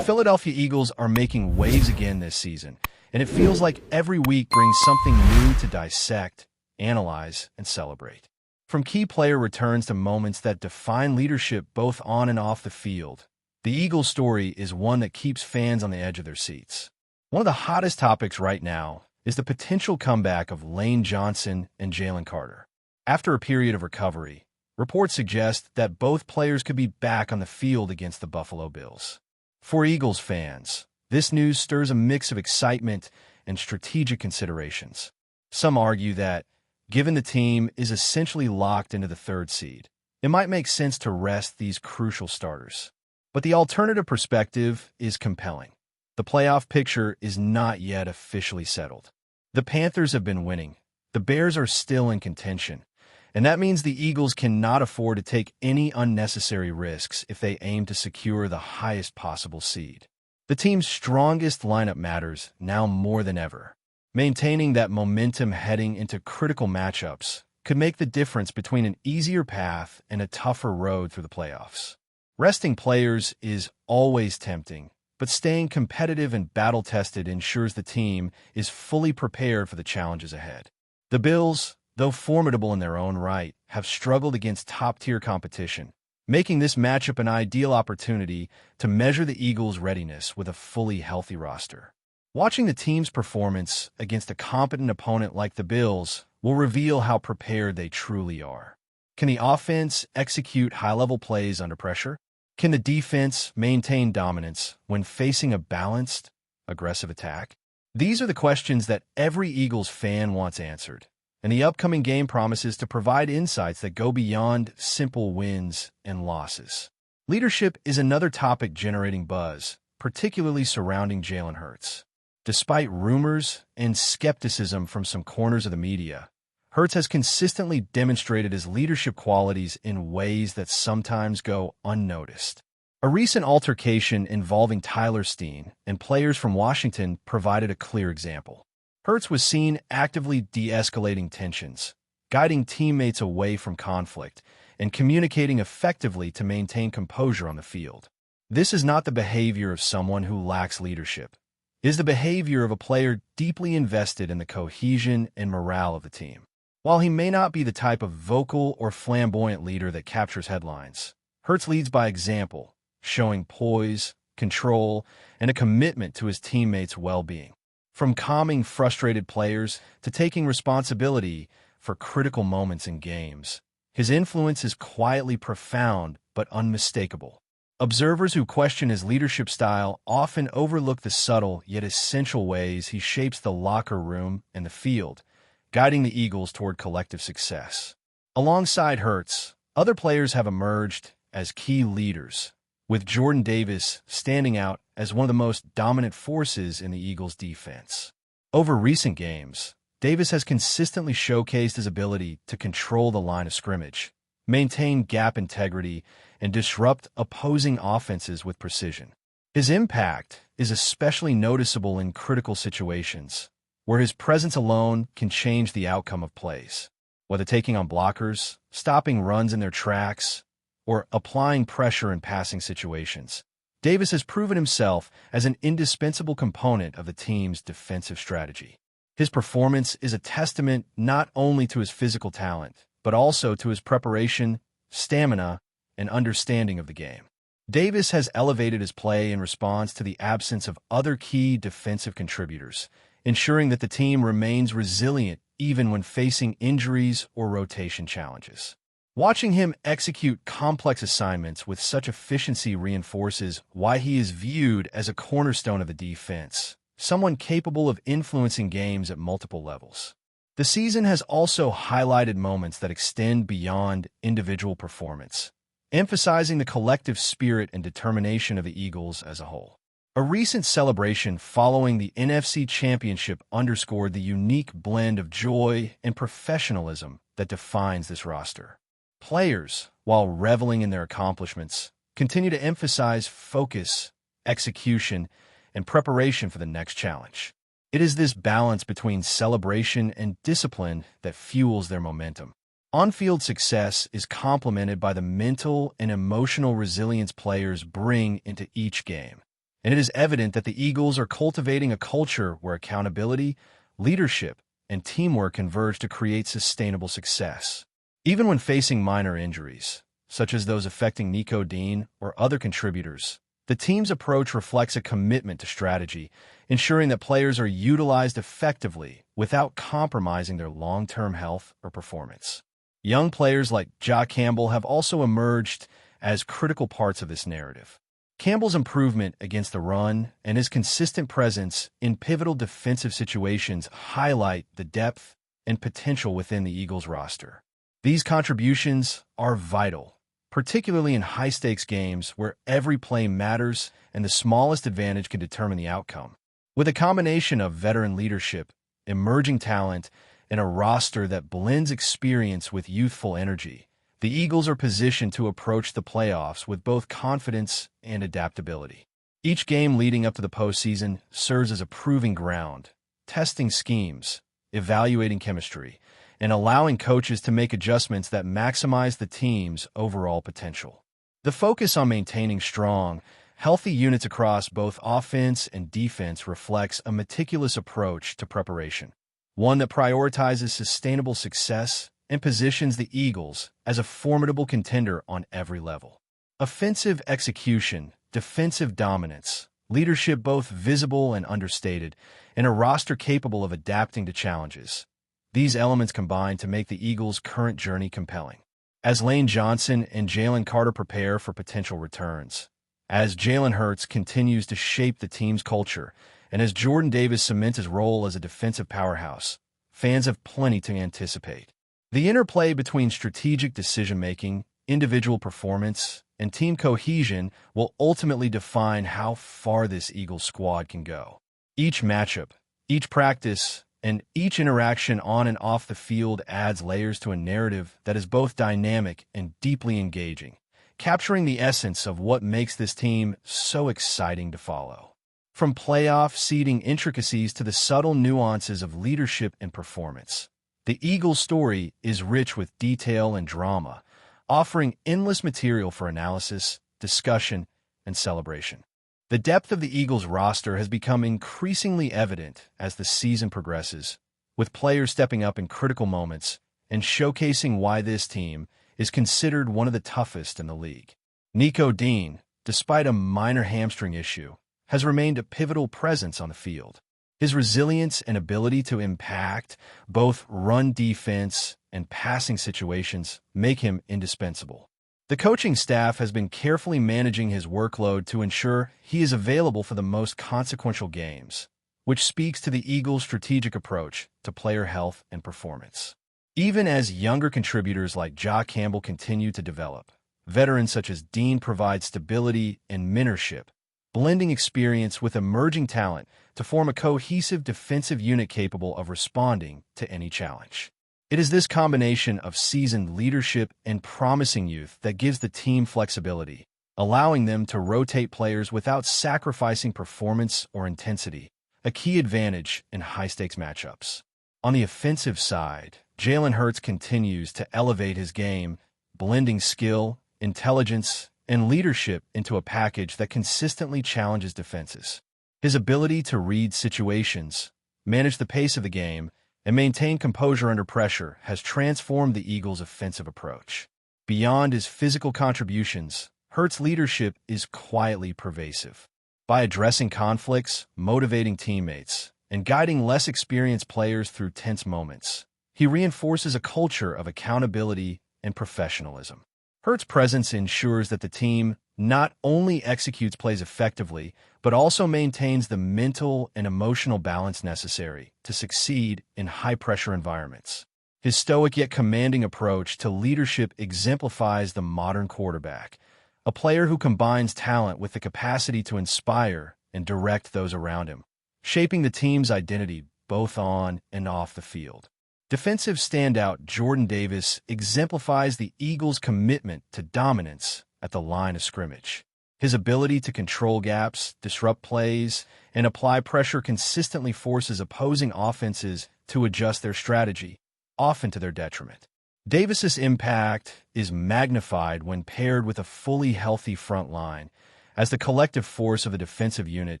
The Philadelphia Eagles are making waves again this season, and it feels like every week brings something new to dissect, analyze, and celebrate. From key player returns to moments that define leadership both on and off the field, the Eagles story is one that keeps fans on the edge of their seats. One of the hottest topics right now is the potential comeback of Lane Johnson and Jalen Carter. After a period of recovery, reports suggest that both players could be back on the field against the Buffalo Bills. For Eagles fans, this news stirs a mix of excitement and strategic considerations. Some argue that, given the team is essentially locked into the third seed, it might make sense to rest these crucial starters. But the alternative perspective is compelling. The playoff picture is not yet officially settled. The Panthers have been winning. The Bears are still in contention. And that means the Eagles cannot afford to take any unnecessary risks if they aim to secure the highest possible seed. The team's strongest lineup matters now more than ever. Maintaining that momentum heading into critical matchups could make the difference between an easier path and a tougher road through the playoffs. Resting players is always tempting, but staying competitive and battle-tested ensures the team is fully prepared for the challenges ahead. The Bills, though formidable in their own right, have struggled against top-tier competition, making this matchup an ideal opportunity to measure the Eagles' readiness with a fully healthy roster. Watching the team's performance against a competent opponent like the Bills will reveal how prepared they truly are. Can the offense execute high-level plays under pressure? Can the defense maintain dominance when facing a balanced, aggressive attack? These are the questions that every Eagles fan wants answered, and the upcoming game promises to provide insights that go beyond simple wins and losses. Leadership is another topic generating buzz, particularly surrounding Jalen Hurts. Despite rumors and skepticism from some corners of the media, Hurts has consistently demonstrated his leadership qualities in ways that sometimes go unnoticed. A recent altercation involving Tyler Steen and players from Washington provided a clear example. Hurts was seen actively de-escalating tensions, guiding teammates away from conflict, and communicating effectively to maintain composure on the field. This is not the behavior of someone who lacks leadership. It is the behavior of a player deeply invested in the cohesion and morale of the team. While he may not be the type of vocal or flamboyant leader that captures headlines, Hurts leads by example, showing poise, control, and a commitment to his teammates' well-being. From calming frustrated players to taking responsibility for critical moments in games, his influence is quietly profound but unmistakable. Observers who question his leadership style often overlook the subtle yet essential ways he shapes the locker room and the field, guiding the Eagles toward collective success. Alongside Hurts, other players have emerged as key leaders, with Jordan Davis standing out as one of the most dominant forces in the Eagles' defense. Over recent games, Davis has consistently showcased his ability to control the line of scrimmage, maintain gap integrity, and disrupt opposing offenses with precision. His impact is especially noticeable in critical situations, where his presence alone can change the outcome of plays. Whether taking on blockers, stopping runs in their tracks, or applying pressure in passing situations, Davis has proven himself as an indispensable component of the team's defensive strategy. His performance is a testament not only to his physical talent, but also to his preparation, stamina, and understanding of the game. Davis has elevated his play in response to the absence of other key defensive contributors, ensuring that the team remains resilient even when facing injuries or rotation challenges. Watching him execute complex assignments with such efficiency reinforces why he is viewed as a cornerstone of the defense, someone capable of influencing games at multiple levels. The season has also highlighted moments that extend beyond individual performance, emphasizing the collective spirit and determination of the Eagles as a whole. A recent celebration following the NFC Championship underscored the unique blend of joy and professionalism that defines this roster. Players, while reveling in their accomplishments, continue to emphasize focus, execution, and preparation for the next challenge. It is this balance between celebration and discipline that fuels their momentum. On-field success is complemented by the mental and emotional resilience players bring into each game. and it is evident that the Eagles are cultivating a culture where accountability, leadership, and teamwork converge to create sustainable success. Even when facing minor injuries, such as those affecting Nico Dean or other contributors, the team's approach reflects a commitment to strategy, ensuring that players are utilized effectively without compromising their long-term health or performance. Young players like Ja Campbell have also emerged as critical parts of this narrative. Campbell's improvement against the run and his consistent presence in pivotal defensive situations highlight the depth and potential within the Eagles roster. These contributions are vital, particularly in high-stakes games where every play matters and the smallest advantage can determine the outcome. With a combination of veteran leadership, emerging talent, and a roster that blends experience with youthful energy, the Eagles are positioned to approach the playoffs with both confidence and adaptability. Each game leading up to the postseason serves as a proving ground, testing schemes, evaluating chemistry, and allowing coaches to make adjustments that maximize the team's overall potential. The focus on maintaining strong, healthy units across both offense and defense reflects a meticulous approach to preparation, one that prioritizes sustainable success and positions the Eagles as a formidable contender on every level. Offensive execution, defensive dominance, leadership both visible and understated, and a roster capable of adapting to challenges. These elements combine to make the Eagles' current journey compelling. As Lane Johnson and Jalen Carter prepare for potential returns, as Jalen Hurts continues to shape the team's culture, and as Jordan Davis cements his role as a defensive powerhouse, fans have plenty to anticipate. The interplay between strategic decision-making, individual performance, and team cohesion will ultimately define how far this Eagles squad can go. Each matchup, each practice, and each interaction on and off the field adds layers to a narrative that is both dynamic and deeply engaging, capturing the essence of what makes this team so exciting to follow. From playoff seeding intricacies to the subtle nuances of leadership and performance, the Eagles' story is rich with detail and drama, offering endless material for analysis, discussion, and celebration. The depth of the Eagles' roster has become increasingly evident as the season progresses, with players stepping up in critical moments and showcasing why this team is considered one of the toughest in the league. Nico Dean, despite a minor hamstring issue, has remained a pivotal presence on the field. His resilience and ability to impact both run defense and passing situations make him indispensable. The coaching staff has been carefully managing his workload to ensure he is available for the most consequential games, which speaks to the Eagles' strategic approach to player health and performance. Even as younger contributors like Ja Campbell continue to develop, veterans such as Dean provide stability and mentorship, blending experience with emerging talent to form a cohesive defensive unit capable of responding to any challenge. It is this combination of seasoned leadership and promising youth that gives the team flexibility, allowing them to rotate players without sacrificing performance or intensity, a key advantage in high-stakes matchups. On the offensive side, Jalen Hurts continues to elevate his game, blending skill, intelligence, and leadership into a package that consistently challenges defenses. His ability to read situations, manage the pace of the game, and maintain composure under pressure has transformed the Eagles' offensive approach. Beyond his physical contributions, Hurts' leadership is quietly pervasive. By addressing conflicts, motivating teammates, and guiding less experienced players through tense moments, he reinforces a culture of accountability and professionalism. Hurts' presence ensures that the team not only executes plays effectively, but also maintains the mental and emotional balance necessary to succeed in high-pressure environments. His stoic yet commanding approach to leadership exemplifies the modern quarterback, a player who combines talent with the capacity to inspire and direct those around him, shaping the team's identity both on and off the field. Defensive standout Jordan Davis exemplifies the Eagles' commitment to dominance at the line of scrimmage. His ability to control gaps, disrupt plays, and apply pressure consistently forces opposing offenses to adjust their strategy, often to their detriment. Davis's impact is magnified when paired with a fully healthy front line, as the collective force of a defensive unit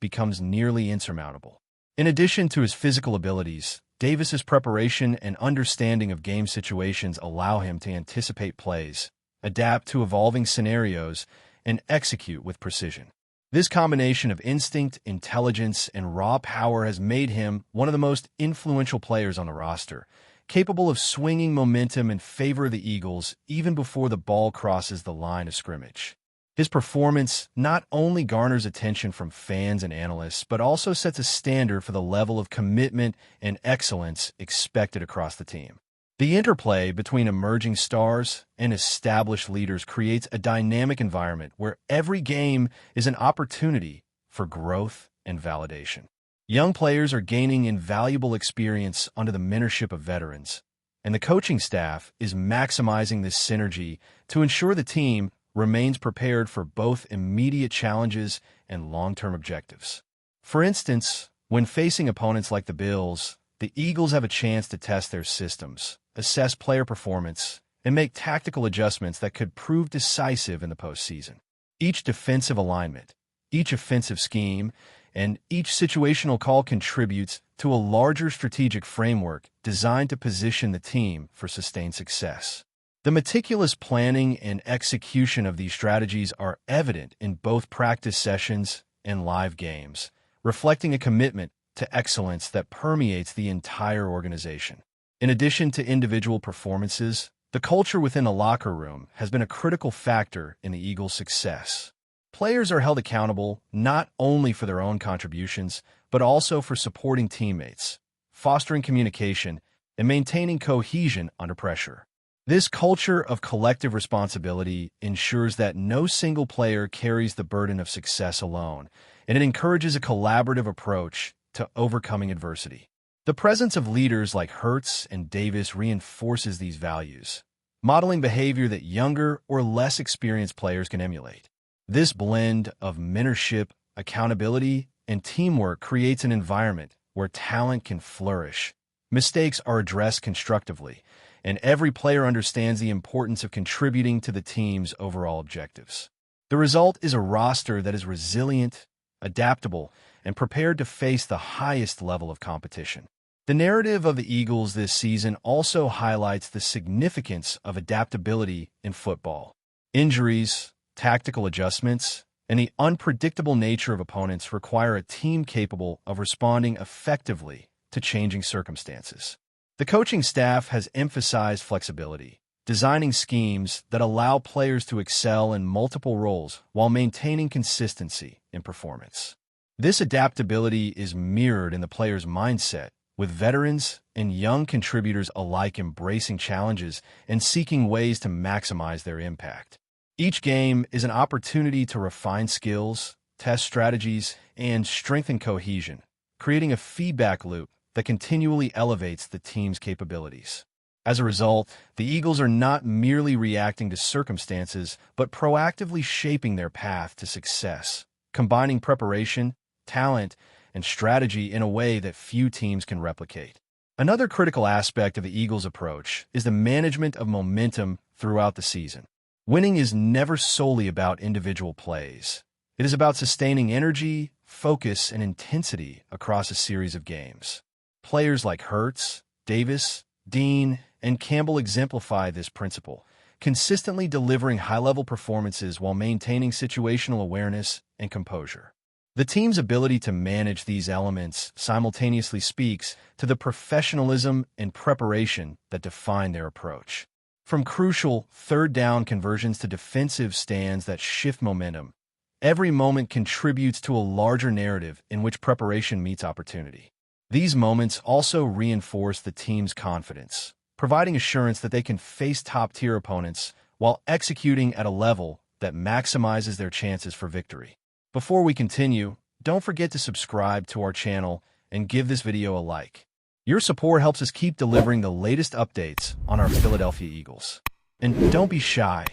becomes nearly insurmountable. In addition to his physical abilities, Davis's preparation and understanding of game situations allow him to anticipate plays, adapt to evolving scenarios, and execute with precision. This combination of instinct, intelligence, and raw power has made him one of the most influential players on the roster, capable of swinging momentum in favor of the Eagles even before the ball crosses the line of scrimmage. His performance not only garners attention from fans and analysts, but also sets a standard for the level of commitment and excellence expected across the team. The interplay between emerging stars and established leaders creates a dynamic environment where every game is an opportunity for growth and validation. Young players are gaining invaluable experience under the mentorship of veterans, and the coaching staff is maximizing this synergy to ensure the team remains prepared for both immediate challenges and long-term objectives. For instance, when facing opponents like the Bills, the Eagles have a chance to test their systems, assess player performance, and make tactical adjustments that could prove decisive in the postseason. Each defensive alignment, each offensive scheme, and each situational call contributes to a larger strategic framework designed to position the team for sustained success. The meticulous planning and execution of these strategies are evident in both practice sessions and live games, reflecting a commitment to excellence that permeates the entire organization. In addition to individual performances, the culture within the locker room has been a critical factor in the Eagles' success. Players are held accountable not only for their own contributions, but also for supporting teammates, fostering communication, and maintaining cohesion under pressure. This culture of collective responsibility ensures that no single player carries the burden of success alone, and it encourages a collaborative approach to overcoming adversity. The presence of leaders like Hurts and Davis reinforces these values, modeling behavior that younger or less experienced players can emulate. This blend of mentorship, accountability, and teamwork creates an environment where talent can flourish, mistakes are addressed constructively, and every player understands the importance of contributing to the team's overall objectives. The result is a roster that is resilient, adaptable, and prepared to face the highest level of competition. The narrative of the Eagles this season also highlights the significance of adaptability in football. Injuries, tactical adjustments, and the unpredictable nature of opponents require a team capable of responding effectively to changing circumstances. The coaching staff has emphasized flexibility, designing schemes that allow players to excel in multiple roles while maintaining consistency in performance. This adaptability is mirrored in the players' mindset, with veterans and young contributors alike embracing challenges and seeking ways to maximize their impact. Each game is an opportunity to refine skills, test strategies, and strengthen cohesion, creating a feedback loop that continually elevates the team's capabilities. As a result, the Eagles are not merely reacting to circumstances, but proactively shaping their path to success, combining preparation, talent, and strategy in a way that few teams can replicate. Another critical aspect of the Eagles' approach is the management of momentum throughout the season. Winning is never solely about individual plays. It is about sustaining energy, focus, and intensity across a series of games. Players like Hurts, Davis, Dean, and Campbell exemplify this principle, consistently delivering high-level performances while maintaining situational awareness and composure. The team's ability to manage these elements simultaneously speaks to the professionalism and preparation that define their approach. From crucial third-down conversions to defensive stands that shift momentum, every moment contributes to a larger narrative in which preparation meets opportunity. These moments also reinforce the team's confidence, providing assurance that they can face top-tier opponents while executing at a level that maximizes their chances for victory. Before we continue, don't forget to subscribe to our channel and give this video a like. Your support helps us keep delivering the latest updates on our Philadelphia Eagles. And don't be shy.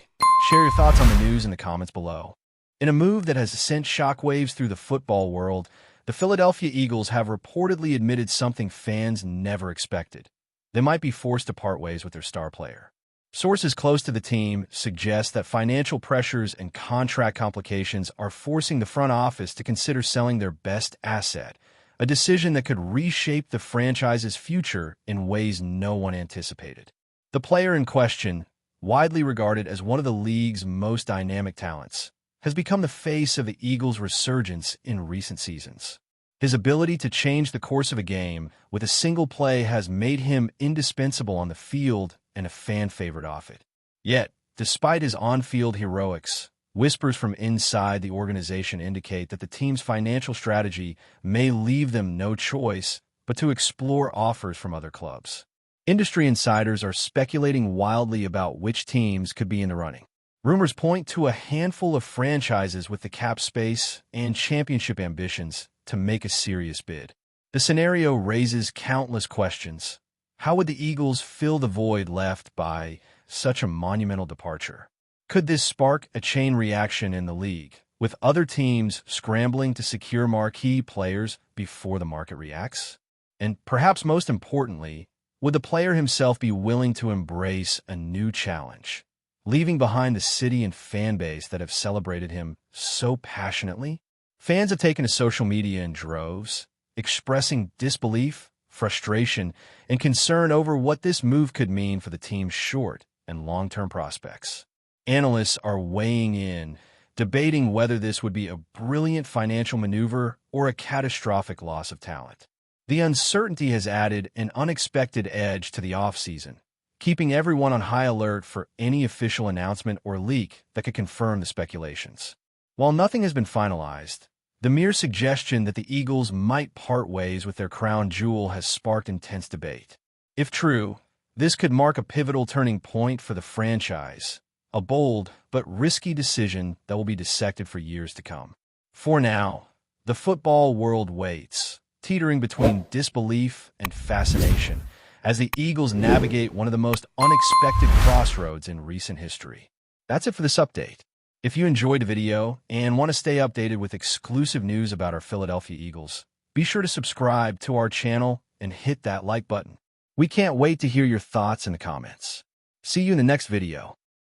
Share your thoughts on the news in the comments below. In a move that has sent shockwaves through the football world, the Philadelphia Eagles have reportedly admitted something fans never expected. They might be forced to part ways with their star player. Sources close to the team suggest that financial pressures and contract complications are forcing the front office to consider selling their best asset, a decision that could reshape the franchise's future in ways no one anticipated. The player in question, widely regarded as one of the league's most dynamic talents, has become the face of the Eagles' resurgence in recent seasons. His ability to change the course of a game with a single play has made him indispensable on the field and a fan favorite off it. Yet, despite his on-field heroics, whispers from inside the organization indicate that the team's financial strategy may leave them no choice but to explore offers from other clubs. Industry insiders are speculating wildly about which teams could be in the running. Rumors point to a handful of franchises with the cap space and championship ambitions to make a serious bid. The scenario raises countless questions. How would the Eagles fill the void left by such a monumental departure? Could this spark a chain reaction in the league, with other teams scrambling to secure marquee players before the market reacts? And perhaps most importantly, would the player himself be willing to embrace a new challenge, leaving behind the city and fan base that have celebrated him so passionately? Fans have taken to social media in droves, expressing disbelief, frustration, and concern over what this move could mean for the team's short and long-term prospects. Analysts are weighing in, debating whether this would be a brilliant financial maneuver or a catastrophic loss of talent. The uncertainty has added an unexpected edge to the offseason, keeping everyone on high alert for any official announcement or leak that could confirm the speculations. While nothing has been finalized, the mere suggestion that the Eagles might part ways with their crown jewel has sparked intense debate. If true, this could mark a pivotal turning point for the franchise, a bold but risky decision that will be dissected for years to come. For now, the football world waits, teetering between disbelief and fascination, as the Eagles navigate one of the most unexpected crossroads in recent history. That's it for this update. If you enjoyed the video and want to stay updated with exclusive news about our Philadelphia Eagles, be sure to subscribe to our channel and hit that like button. We can't wait to hear your thoughts in the comments. See you in the next video.